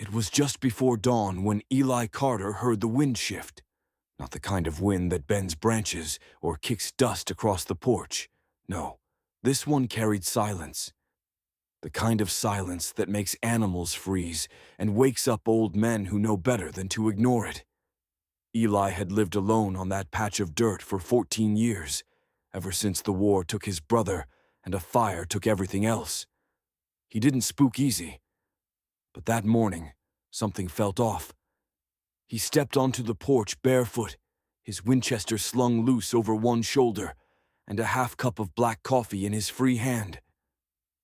It was just before dawn when Eli Carter heard the wind shift. Not the kind of wind that bends branches or kicks dust across the porch. No, this one carried silence. The kind of silence that makes animals freeze and wakes up old men who know better than to ignore it. Eli had lived alone on that patch of dirt for 14 years, ever since the war took his brother and a fire took everything else. He didn't spook easy. But that morning, something felt off. He stepped onto the porch barefoot, his Winchester slung loose over one shoulder, and a half cup of black coffee in his free hand.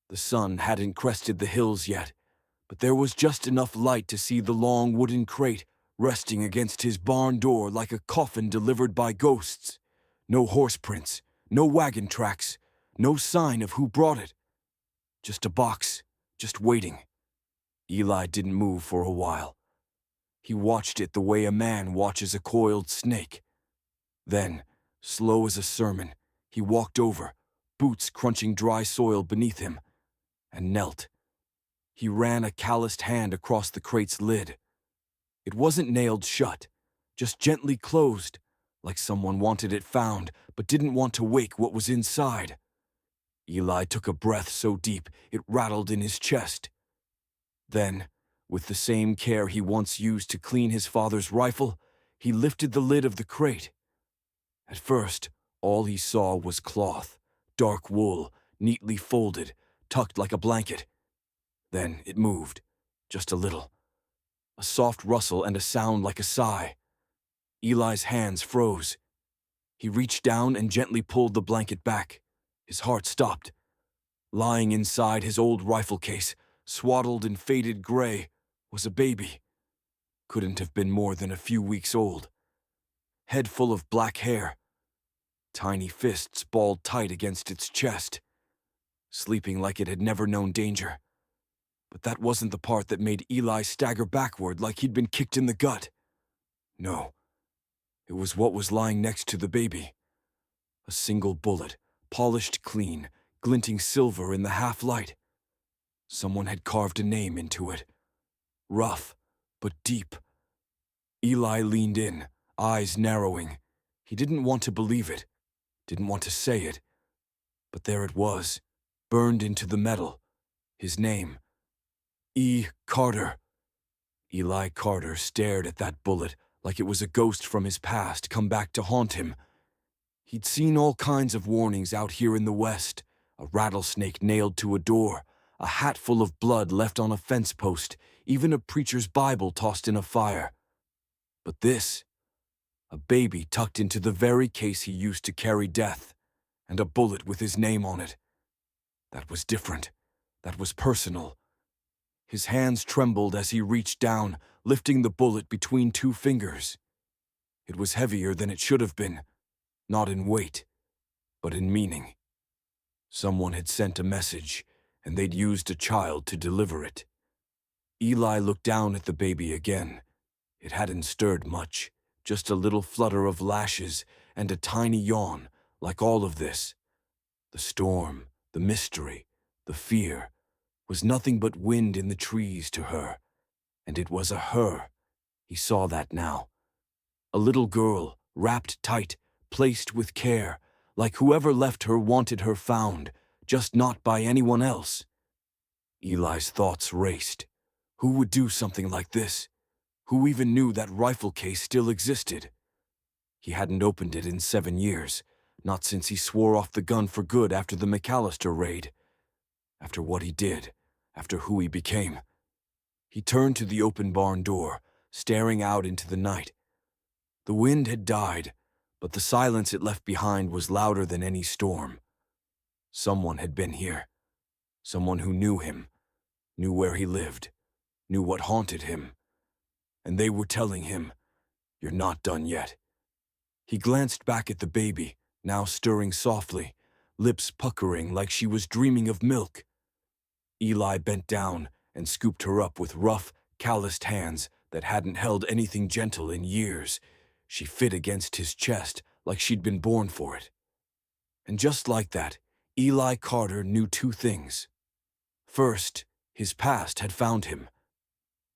The sun hadn't crested the hills yet, but there was just enough light to see the long wooden crate resting against his barn door like a coffin delivered by ghosts. No horse prints, no wagon tracks, no sign of who brought it. Just a box, just waiting. Eli didn't move for a while. He watched it the way a man watches a coiled snake. Then, slow as a sermon, he walked over, boots crunching dry soil beneath him, and knelt. He ran a calloused hand across the crate's lid. It wasn't nailed shut, just gently closed, like someone wanted it found but didn't want to wake what was inside. Eli took a breath so deep it rattled in his chest. Then, with the same care he once used to clean his father's rifle, he lifted the lid of the crate. At first, all he saw was cloth, dark wool, neatly folded, tucked like a blanket. Then it moved, just a little. A soft rustle and a sound like a sigh. Eli's hands froze. He reached down and gently pulled the blanket back. His heart stopped. Lying inside his old rifle case, swaddled in faded gray, was a baby. Couldn't have been more than a few weeks old. Head full of black hair. Tiny fists balled tight against its chest. Sleeping like it had never known danger. But that wasn't the part that made Eli stagger backward like he'd been kicked in the gut. No. It was what was lying next to the baby. A single bullet, polished clean, glinting silver in the half-light. Someone had carved a name into it. Rough, but deep. Eli leaned in, eyes narrowing. He didn't want to believe it, didn't want to say it. But there it was, burned into the metal. His name. E. Carter. Eli Carter stared at that bullet like it was a ghost from his past come back to haunt him. He'd seen all kinds of warnings out here in the West. A rattlesnake nailed to a door, a hat full of blood left on a fence post, even a preacher's Bible tossed in a fire. But this, a baby tucked into the very case he used to carry death, and a bullet with his name on it. That was different. That was personal. His hands trembled as he reached down, lifting the bullet between two fingers. It was heavier than it should have been, not in weight, but in meaning. Someone had sent a message, and they'd used a child to deliver it. Eli looked down at the baby again. It hadn't stirred much, just a little flutter of lashes and a tiny yawn, like all of this. The storm, the mystery, the fear, was nothing but wind in the trees to her. And it was a her. He saw that now. A little girl, wrapped tight, placed with care, like whoever left her wanted her found, just not by anyone else. Eli's thoughts raced. Who would do something like this? Who even knew that rifle case still existed? He hadn't opened it in 7 years, not since he swore off the gun for good after the McAllister raid. After what he did, after who he became. He turned to the open barn door, staring out into the night. The wind had died, but the silence it left behind was louder than any storm. Someone had been here. Someone who knew him, knew where he lived, knew what haunted him. And they were telling him, "You're not done yet." He glanced back at the baby, now stirring softly, lips puckering like she was dreaming of milk. Eli bent down and scooped her up with rough, calloused hands that hadn't held anything gentle in years. She fit against his chest like she'd been born for it. And just like that, Eli Carter knew 2 things. First, his past had found him.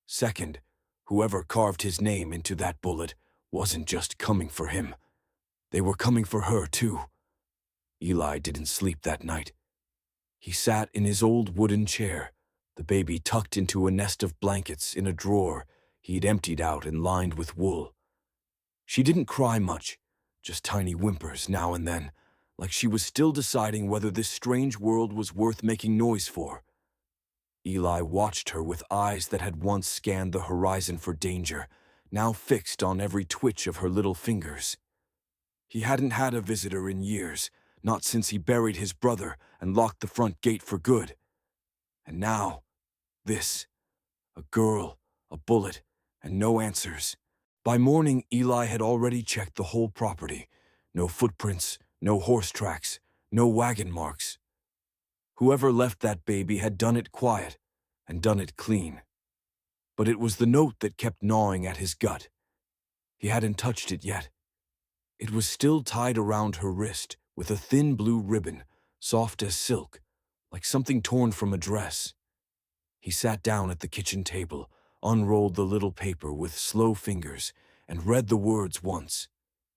Second, whoever carved his name into that bullet wasn't just coming for him. They were coming for her, too. Eli didn't sleep that night. He sat in his old wooden chair, the baby tucked into a nest of blankets in a drawer he'd emptied out and lined with wool. She didn't cry much, just tiny whimpers now and then, like she was still deciding whether this strange world was worth making noise for. Eli watched her with eyes that had once scanned the horizon for danger, now fixed on every twitch of her little fingers. He hadn't had a visitor in years, not since he buried his brother and locked the front gate for good. And now, this. A girl, a bullet, and no answers. By morning, Eli had already checked the whole property. No footprints, no horse tracks, no wagon marks. Whoever left that baby had done it quiet, and done it clean. But it was the note that kept gnawing at his gut. He hadn't touched it yet. It was still tied around her wrist with a thin blue ribbon, soft as silk, like something torn from a dress. He sat down at the kitchen table, unrolled the little paper with slow fingers, and read the words once,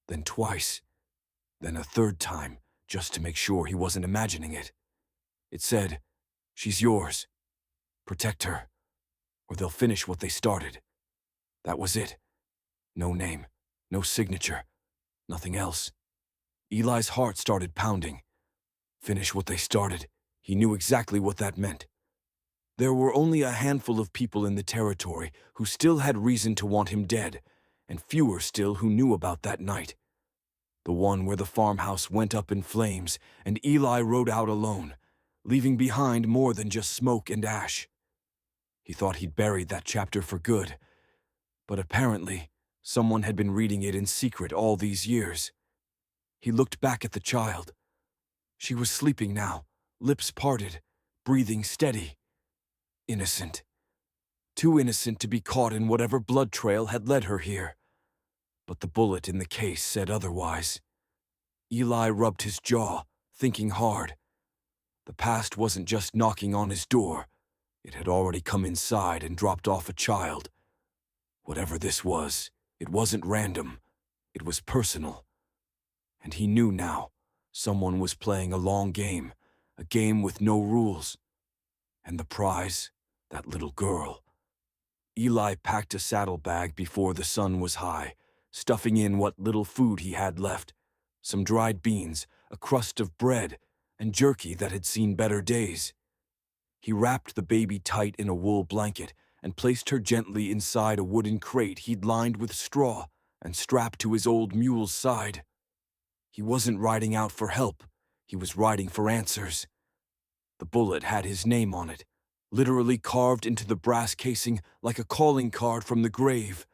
then twice, then a third time, just to make sure he wasn't imagining it. It said, "She's yours. Protect her, or they'll finish what they started." That was it. No name, no signature, nothing else. Eli's heart started pounding. Finish what they started. He knew exactly what that meant. There were only a handful of people in the territory who still had reason to want him dead, and fewer still who knew about that night. The one where the farmhouse went up in flames and Eli rode out alone, leaving behind more than just smoke and ash. He thought he'd buried that chapter for good, but apparently someone had been reading it in secret all these years. He looked back at the child. She was sleeping now, lips parted, breathing steady. Innocent. Too innocent to be caught in whatever blood trail had led her here. But the bullet in the case said otherwise. Eli rubbed his jaw, thinking hard. The past wasn't just knocking on his door. It had already come inside and dropped off a child. Whatever this was, it wasn't random. It was personal. And he knew now, someone was playing a long game, a game with no rules. And the prize, that little girl. Eli packed a saddlebag before the sun was high, stuffing in what little food he had left, some dried beans, a crust of bread, and jerky that had seen better days. He wrapped the baby tight in a wool blanket and placed her gently inside a wooden crate he'd lined with straw and strapped to his old mule's side. He wasn't riding out for help, he was riding for answers. The bullet had his name on it, literally carved into the brass casing like a calling card from the grave,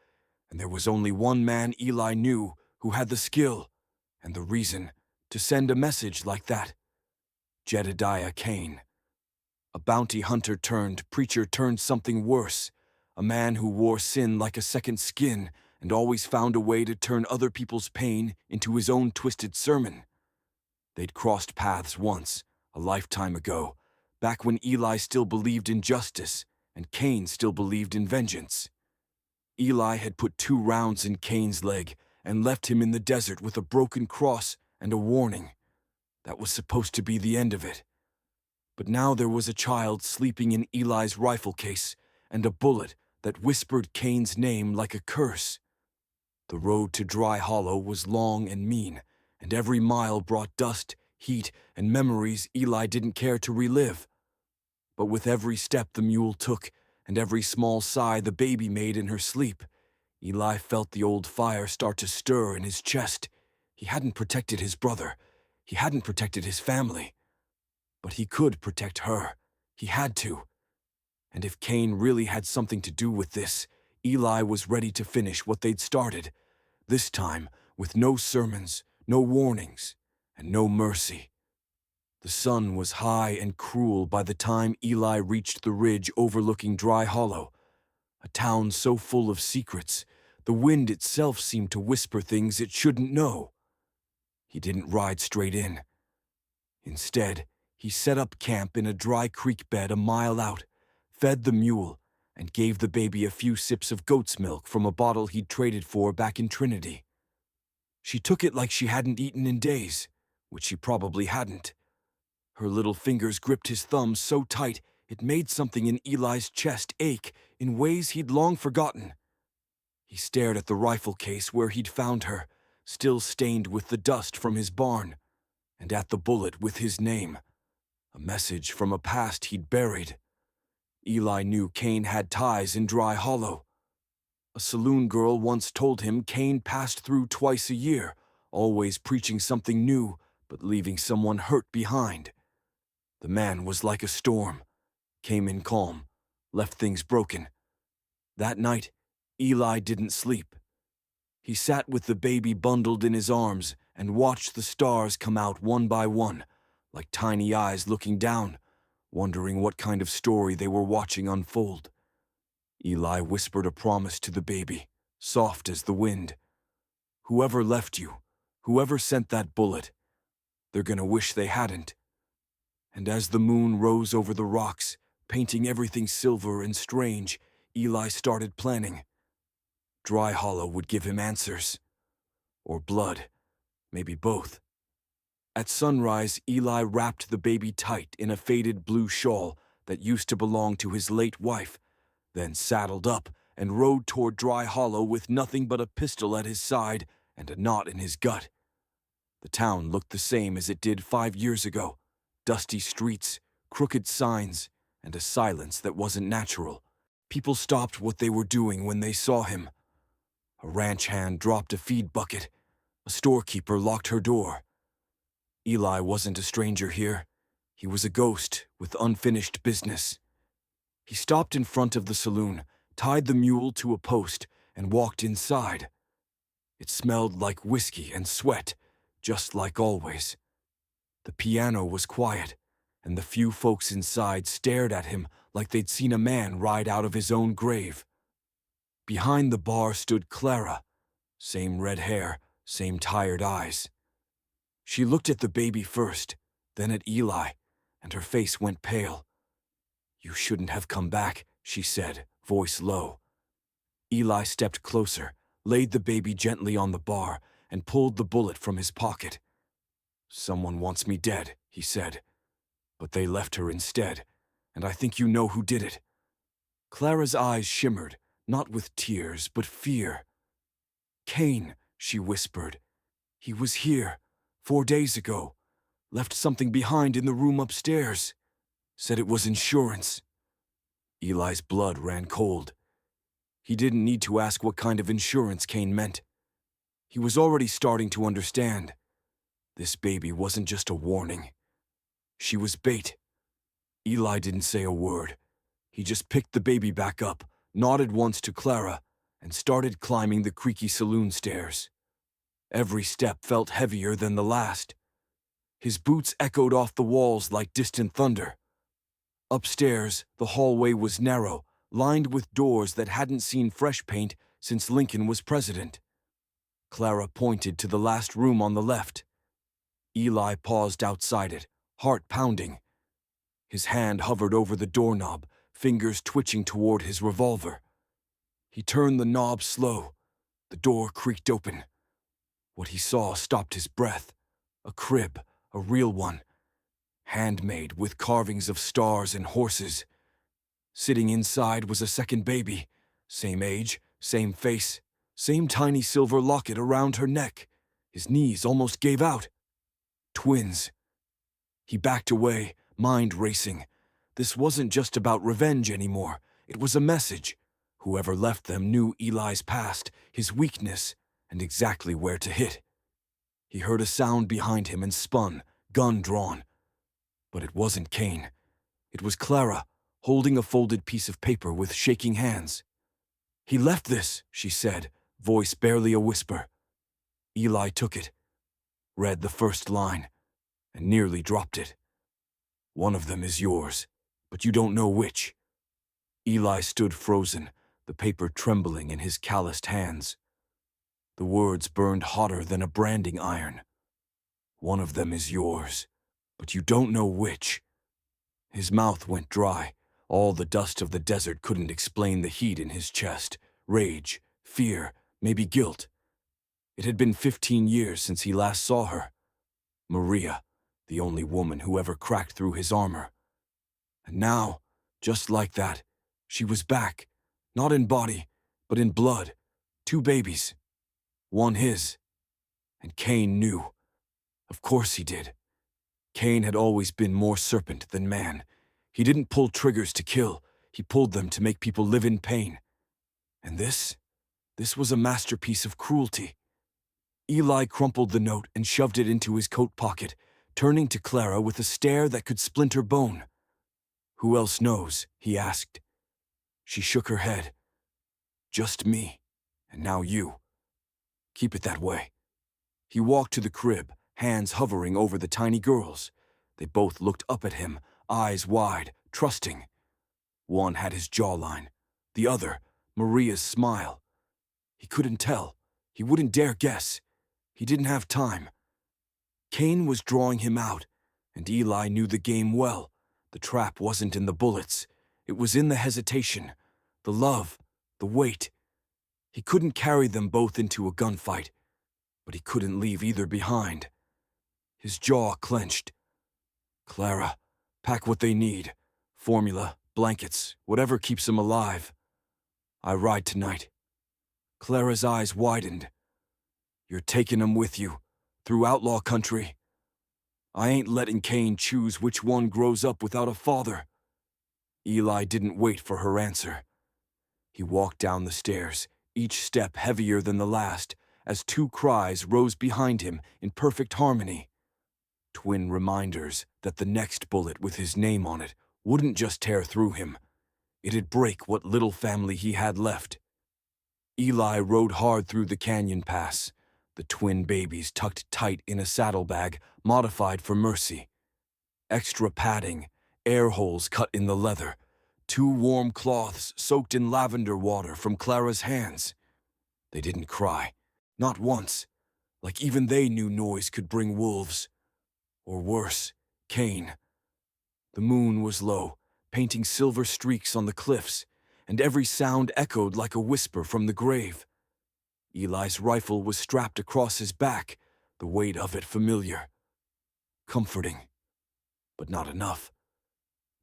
and there was only one man Eli knew who had the skill and the reason to send a message like that. Jedediah Kane. A bounty hunter turned preacher turned something worse, a man who wore sin like a second skin and always found a way to turn other people's pain into his own twisted sermon. They'd crossed paths once, a lifetime ago, back when Eli still believed in justice and Cain still believed in vengeance. Eli had put 2 rounds in Cain's leg and left him in the desert with a broken cross and a warning. That was supposed to be the end of it. But now there was a child sleeping in Eli's rifle case and a bullet that whispered Cain's name like a curse. The road to Dry Hollow was long and mean, and every mile brought dust, heat, and memories Eli didn't care to relive. But with every step the mule took, and every small sigh the baby made in her sleep, Eli felt the old fire start to stir in his chest. He hadn't protected his brother. He hadn't protected his family. But he could protect her. He had to. And if Cain really had something to do with this, Eli was ready to finish what they'd started, this time with no sermons, no warnings, and no mercy. The sun was high and cruel by the time Eli reached the ridge overlooking Dry Hollow, a town so full of secrets, the wind itself seemed to whisper things it shouldn't know. He didn't ride straight in. Instead, he set up camp in a dry creek bed a mile out, fed the mule, and gave the baby a few sips of goat's milk from a bottle he'd traded for back in Trinity. She took it like she hadn't eaten in days, which she probably hadn't. Her little fingers gripped his thumbs so tight it made something in Eli's chest ache in ways he'd long forgotten. He stared at the rifle case where he'd found her, still stained with the dust from his barn, and at the bullet with his name, a message from a past he'd buried. Eli knew Kane had ties in Dry Hollow. A saloon girl once told him Kane passed through twice a year, always preaching something new, but leaving someone hurt behind. The man was like a storm, came in calm, left things broken. That night, Eli didn't sleep. He sat with the baby bundled in his arms and watched the stars come out one by one, like tiny eyes looking down, wondering what kind of story they were watching unfold. Eli whispered a promise to the baby, soft as the wind. Whoever left you, whoever sent that bullet, they're gonna wish they hadn't. And as the moon rose over the rocks, painting everything silver and strange, Eli started planning. Dry Hollow would give him answers. Or blood, maybe both. At sunrise, Eli wrapped the baby tight in a faded blue shawl that used to belong to his late wife, then saddled up and rode toward Dry Hollow with nothing but a pistol at his side and a knot in his gut. The town looked the same as it did 5 years ago. Dusty streets, crooked signs, and a silence that wasn't natural. People stopped what they were doing when they saw him. A ranch hand dropped a feed bucket. A storekeeper locked her door. Eli wasn't a stranger here. He was a ghost with unfinished business. He stopped in front of the saloon, tied the mule to a post, and walked inside. It smelled like whiskey and sweat, just like always. The piano was quiet, and the few folks inside stared at him like they'd seen a man ride out of his own grave. Behind the bar stood Clara, same red hair, same tired eyes. She looked at the baby first, then at Eli, and her face went pale. "You shouldn't have come back," she said, voice low. Eli stepped closer, laid the baby gently on the bar, and pulled the bullet from his pocket. "Someone wants me dead," he said. "But they left her instead, and I think you know who did it." Clara's eyes shimmered, not with tears, but fear. "Kane," she whispered. "He was here, 4 days ago. Left something behind in the room upstairs. Said it was insurance." Eli's blood ran cold. He didn't need to ask what kind of insurance Kane meant. He was already starting to understand. This baby wasn't just a warning. She was bait. Eli didn't say a word. He just picked the baby back up, nodded once to Clara, and started climbing the creaky saloon stairs. Every step felt heavier than the last. His boots echoed off the walls like distant thunder. Upstairs, the hallway was narrow, lined with doors that hadn't seen fresh paint since Lincoln was president. Clara pointed to the last room on the left. Eli paused outside it, heart pounding. His hand hovered over the doorknob, fingers twitching toward his revolver. He turned the knob slow. The door creaked open. What he saw stopped his breath. A crib, a real one. Handmade with carvings of stars and horses. Sitting inside was a second baby. Same age, same face, same tiny silver locket around her neck. His knees almost gave out. Twins. He backed away, mind racing. This wasn't just about revenge anymore. It was a message. Whoever left them knew Eli's past, his weakness, and exactly where to hit. He heard a sound behind him and spun, gun drawn. But it wasn't Kane. It was Clara, holding a folded piece of paper with shaking hands. "He left this," she said, voice barely a whisper. Eli took it, read the first line, and nearly dropped it. "One of them is yours, but you don't know which." Eli stood frozen, the paper trembling in his calloused hands. The words burned hotter than a branding iron. "One of them is yours, but you don't know which." His mouth went dry, All the dust of the desert couldn't explain the heat in his chest, rage, fear, maybe guilt. It had been 15 years since he last saw her. Maria, the only woman who ever cracked through his armor. And now, just like that, she was back, not in body, but in blood. 2 babies. One his. And Cain knew. Of course he did. Cain had always been more serpent than man. He didn't pull triggers to kill, he pulled them to make people live in pain. And this was a masterpiece of cruelty. Eli crumpled the note and shoved it into his coat pocket, turning to Clara with a stare that could splinter bone. "Who else knows?" he asked. She shook her head. "Just me, and now you. Keep it that way." He walked to the crib, hands hovering over the tiny girls. They both looked up at him, eyes wide, trusting. One had his jawline, the other, Maria's smile. He couldn't tell. He wouldn't dare guess. He didn't have time. Cain was drawing him out, and Eli knew the game well. The trap wasn't in the bullets. It was in the hesitation, the love, the wait. He couldn't carry them both into a gunfight, but he couldn't leave either behind. His jaw clenched. "Clara, pack what they need. Formula, blankets, whatever keeps them alive. I ride tonight." Clara's eyes widened. "You're taking them with you, through outlaw country. I ain't letting Cain choose which one grows up without a father." Eli didn't wait for her answer. He walked down the stairs, each step heavier than the last, as 2 cries rose behind him in perfect harmony. Twin reminders that the next bullet with his name on it wouldn't just tear through him. It'd break what little family he had left. Eli rode hard through the canyon pass, the twin babies tucked tight in a saddlebag modified for mercy. Extra padding, air holes cut in the leather, 2 warm cloths soaked in lavender water from Clara's hands. They didn't cry, not once, like even they knew noise could bring wolves. Or worse, Cain. The moon was low, painting silver streaks on the cliffs, and every sound echoed like a whisper from the grave. Eli's rifle was strapped across his back, the weight of it familiar. Comforting, but not enough.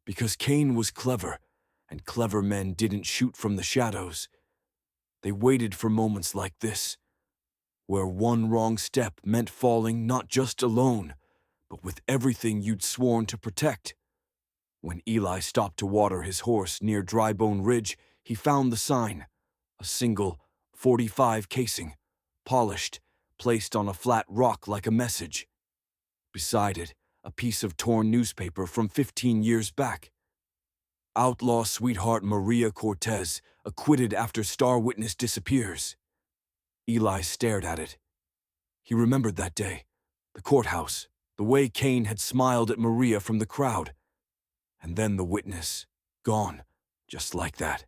Because Cain was clever, and clever men didn't shoot from the shadows. They waited for moments like this, where one wrong step meant falling not just alone, but with everything you'd sworn to protect. When Eli stopped to water his horse near Drybone Ridge, he found the sign, a single .45 casing, polished, placed on a flat rock like a message. Beside it, a piece of torn newspaper from 15 years back. Outlaw sweetheart Maria Cortez, acquitted after star witness disappears. Eli stared at it. He remembered that day, the courthouse, the way Cain had smiled at Maria from the crowd. And then the witness, gone, just like that.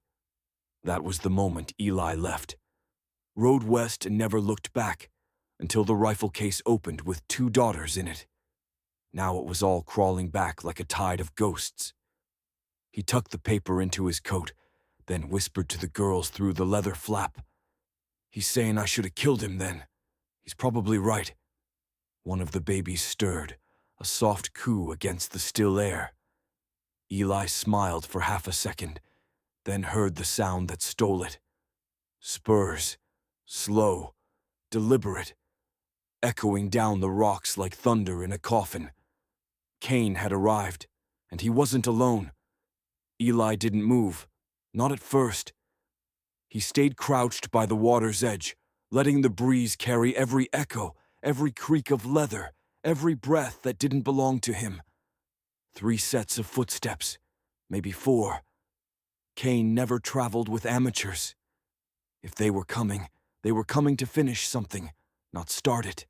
That was the moment Eli left. Rode west and never looked back, until the rifle case opened with 2 daughters in it. Now it was all crawling back like a tide of ghosts. He tucked the paper into his coat, then whispered to the girls through the leather flap. "He's saying I should have killed him then. He's probably right." One of the babies stirred, a soft coo against the still air. Eli smiled for half a second, then heard the sound that stole it. Spurs, slow, deliberate, echoing down the rocks like thunder in a coffin. Cain had arrived, and he wasn't alone. Eli didn't move, not at first. He stayed crouched by the water's edge, letting the breeze carry every echo, every creak of leather, every breath that didn't belong to him. 3 sets of footsteps, maybe 4. Cain never traveled with amateurs. If they were coming to finish something, not start it.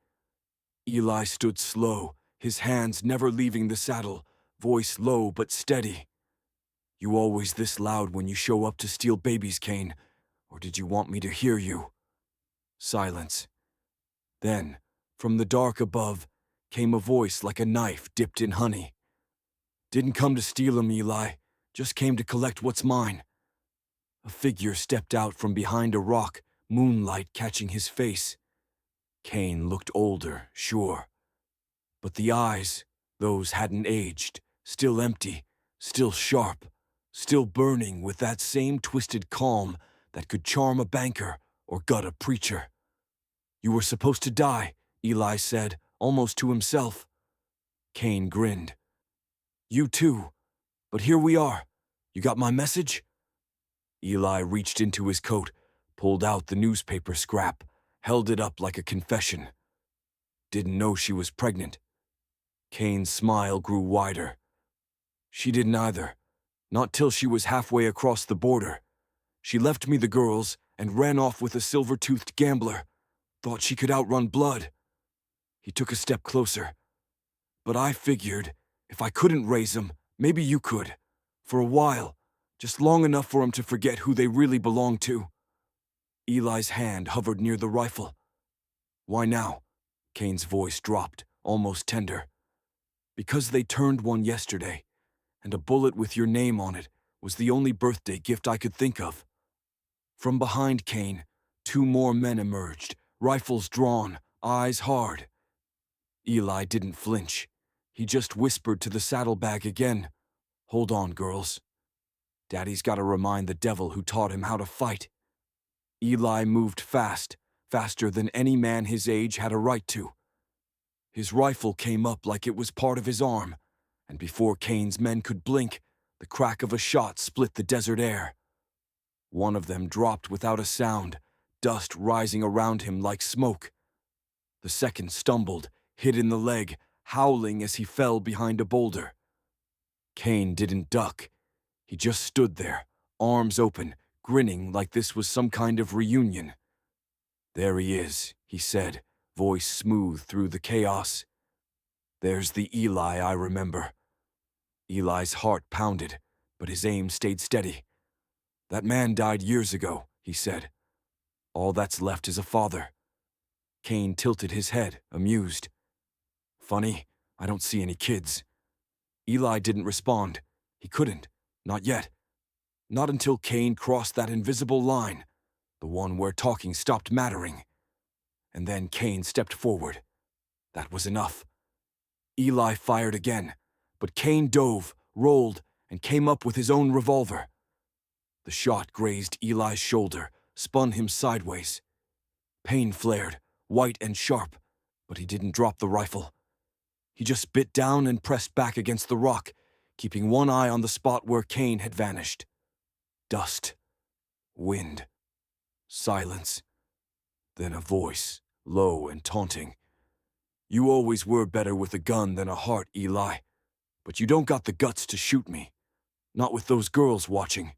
Eli stood slow, his hands never leaving the saddle, voice low but steady. "You always this loud when you show up to steal babies, Cain, or did you want me to hear you?" Silence. Then, from the dark above, came a voice like a knife dipped in honey. "Didn't come to steal 'em, Eli. Just came to collect what's mine." A figure stepped out from behind a rock, moonlight catching his face. Kane looked older, sure. But the eyes, those hadn't aged, still empty, still sharp, still burning with that same twisted calm that could charm a banker or gut a preacher. "You were supposed to die," Eli said, almost to himself. Kane grinned. "You too. But here we are. You got my message?" Eli reached into his coat, pulled out the newspaper scrap, held it up like a confession. "Didn't know she was pregnant." Kane's smile grew wider. "She didn't either. Not till she was halfway across the border. She left me the girls and ran off with a silver-toothed gambler. Thought she could outrun blood." He took a step closer. "But I figured, if I couldn't raise 'em, maybe you could. For a while, just long enough for 'em to forget who they really belong to." Eli's hand hovered near the rifle. "Why now?" Kane's voice dropped, almost tender. "Because they turned one yesterday, and a bullet with your name on it was the only birthday gift I could think of." From behind Kane, 2 more men emerged, rifles drawn, eyes hard. Eli didn't flinch. He just whispered to the saddlebag again, "Hold on, girls. Daddy's got to remind the devil who taught him how to fight." Eli moved fast, faster than any man his age had a right to. His rifle came up like it was part of his arm, and before Kane's men could blink, the crack of a shot split the desert air. One of them dropped without a sound, dust rising around him like smoke. The second stumbled, hit in the leg, howling as he fell behind a boulder. Kane didn't duck. He just stood there, arms open, grinning like this was some kind of reunion. "There he is," he said, voice smooth through the chaos. "There's the Eli I remember." Eli's heart pounded, but his aim stayed steady. "That man died years ago," he said. "All that's left is a father." Kane tilted his head, amused. "Funny, I don't see any kids." Eli didn't respond. He couldn't. Not yet. Not until Kane crossed that invisible line, the one where talking stopped mattering. And then Kane stepped forward. That was enough. Eli fired again, but Kane dove, rolled, and came up with his own revolver. The shot grazed Eli's shoulder, spun him sideways. Pain flared, white and sharp, but he didn't drop the rifle. He just bit down and pressed back against the rock, keeping one eye on the spot where Kane had vanished. Dust. Wind. Silence. Then a voice, low and taunting. "You always were better with a gun than a heart, Eli. But you don't got the guts to shoot me. Not with those girls watching."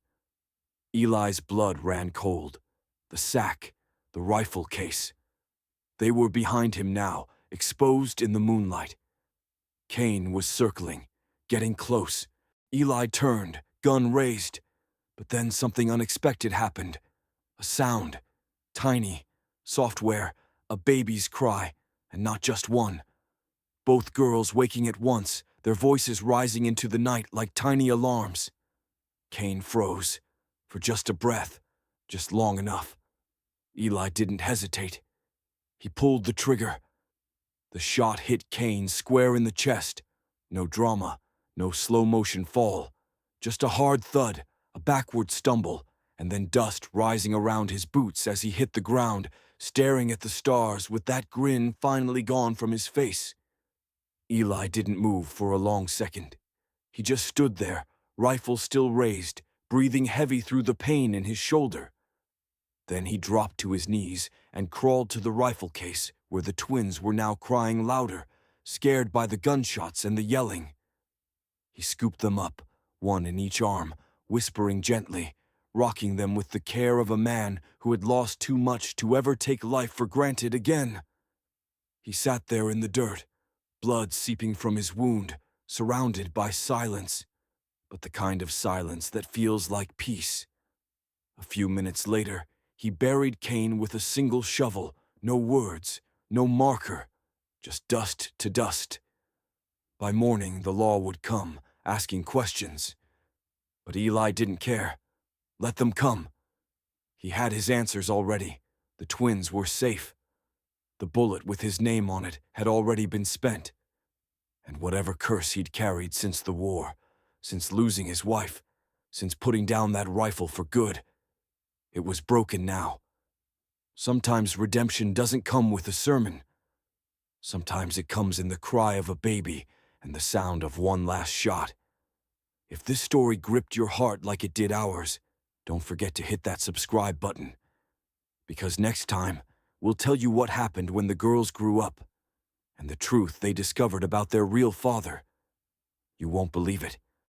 Eli's blood ran cold. The sack, the rifle case. They were behind him now, exposed in the moonlight. Kane was circling, getting close. Eli turned, gun raised. But then something unexpected happened. A sound. Tiny. Software. A baby's cry. And not just one. Both girls waking at once, their voices rising into the night like tiny alarms. Kane froze. For just a breath. Just long enough. Eli didn't hesitate. He pulled the trigger. The shot hit Kane square in the chest. No drama. No slow-motion fall. Just a hard thud, a backward stumble, and then dust rising around his boots as he hit the ground, staring at the stars with that grin finally gone from his face. Eli didn't move for a long second. He just stood there, rifle still raised, breathing heavy through the pain in his shoulder. Then he dropped to his knees and crawled to the rifle case where the twins were now crying louder, scared by the gunshots and the yelling. He scooped them up, one in each arm, whispering gently, rocking them with the care of a man who had lost too much to ever take life for granted again. He sat there in the dirt, blood seeping from his wound, surrounded by silence, but the kind of silence that feels like peace. A few minutes later, he buried Kane with a single shovel, no words, no marker, just dust to dust. By morning, the law would come, asking questions. But Eli didn't care. Let them come. He had his answers already. The twins were safe. The bullet with his name on it had already been spent. And whatever curse he'd carried since the war, since losing his wife, since putting down that rifle for good, it was broken now. Sometimes redemption doesn't come with a sermon. Sometimes it comes in the cry of a baby and the sound of one last shot. If this story gripped your heart like it did ours, don't forget to hit that subscribe button. Because next time, we'll tell you what happened when the girls grew up, and the truth they discovered about their real father. You won't believe it.